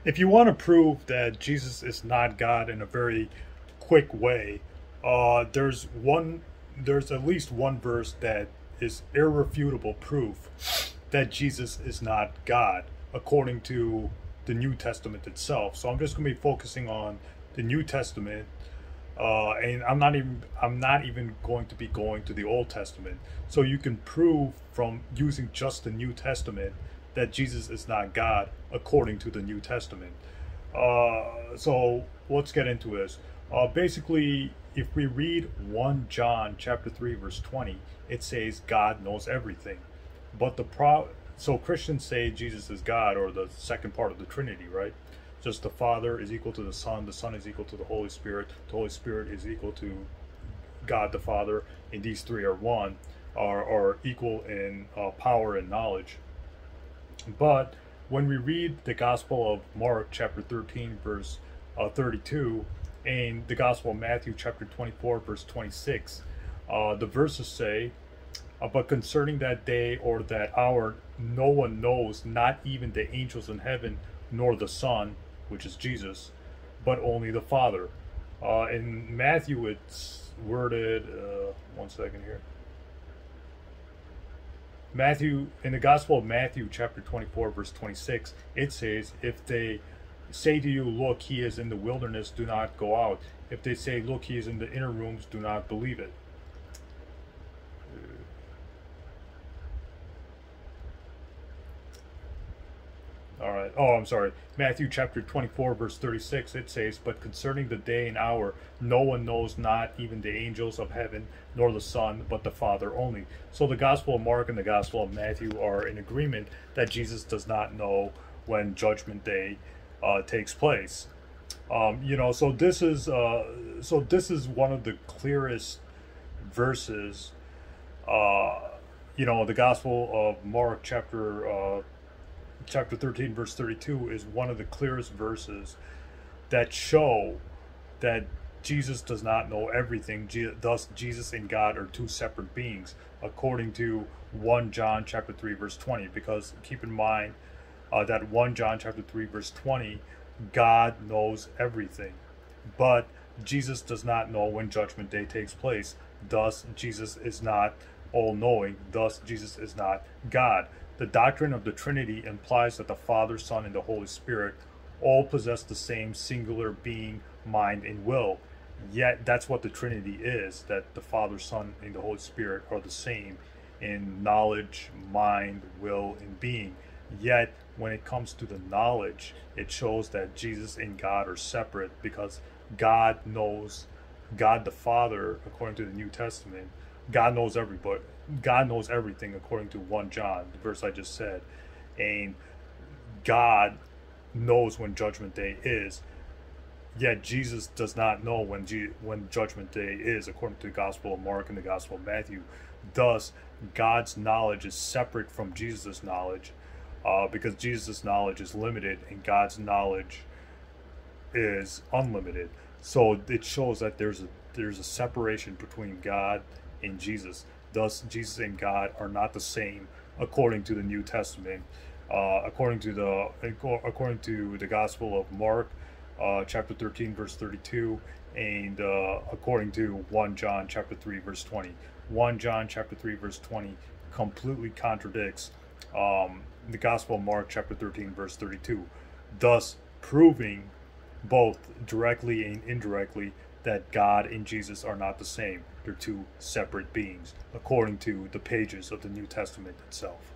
If you want to prove that Jesus is not God in a very quick way, there's one, there's at least one verse that is irrefutable proof that Jesus is not God, according to the New Testament itself. So I'm just going to be focusing on the New Testament, and I'm not even going to be going to the Old Testament. So you can prove from using just the New Testament that Jesus is not God according to the New Testament. So let's get into this. Basically, if we read 1 John chapter 3 verse 20, it says God knows everything. But so Christians say Jesus is God, or the second part of the Trinity, right? Just the Father is equal to the Son is equal to the Holy Spirit, the Holy Spirit is equal to God the Father, and these three are one, are equal in power and knowledge. But when we read the Gospel of Mark, chapter 13, verse 32, and the Gospel of Matthew, chapter 24, verse 26, the verses say, but concerning that day or that hour, no one knows, not even the angels in heaven, nor the Son, which is Jesus, but only the Father. In Matthew, it's worded, one second here. Matthew, in the Gospel of Matthew, chapter 24, verse 26, it says, if they say to you, look, he is in the wilderness, do not go out. If they say, look, he is in the inner rooms, do not believe it. All right. Oh, I'm sorry. Matthew chapter 24, verse 36, it says, but concerning the day and hour, no one knows, not even the angels of heaven, nor the Son, but the Father only. So the Gospel of Mark and the Gospel of Matthew are in agreement that Jesus does not know when Judgment Day takes place. So this is one of the clearest verses. The Gospel of Mark chapter 13 verse 32 is one of the clearest verses that show that Jesus does not know everything. Thus Jesus and God are two separate beings, according to 1 John chapter 3 verse 20. Because keep in mind that 1 John chapter 3 verse 20, God knows everything, but Jesus does not know when Judgment Day takes place. Thus Jesus is not all-knowing. Thus Jesus is not God. The doctrine of the Trinity implies that the Father, Son, and the Holy Spirit all possess the same singular being, mind, and will. Yet that's what the Trinity is, that the Father, Son, and the Holy Spirit are the same in knowledge, mind, will, and being. Yet when it comes to the knowledge, it shows that Jesus and God are separate, because God knows, God the Father, according to the New Testament, God knows everybody. God knows everything, according to 1 John, the verse I just said. And God knows when Judgment Day is. Yet Jesus does not know when Judgment Day is, according to the Gospel of Mark and the Gospel of Matthew. Thus, God's knowledge is separate from Jesus' knowledge, because Jesus' knowledge is limited and God's knowledge is unlimited. So it shows that there's a separation between God and Jesus. Thus, Jesus and God are not the same, according to the New Testament. According to the Gospel of Mark, chapter 13, verse 32, and according to 1 John chapter 3, verse 20. 1 John chapter 3, verse 20 completely contradicts the Gospel of Mark chapter 13, verse 32, thus proving both directly and indirectly that God and Jesus are not the same. They're two separate beings, according to the pages of the New Testament itself.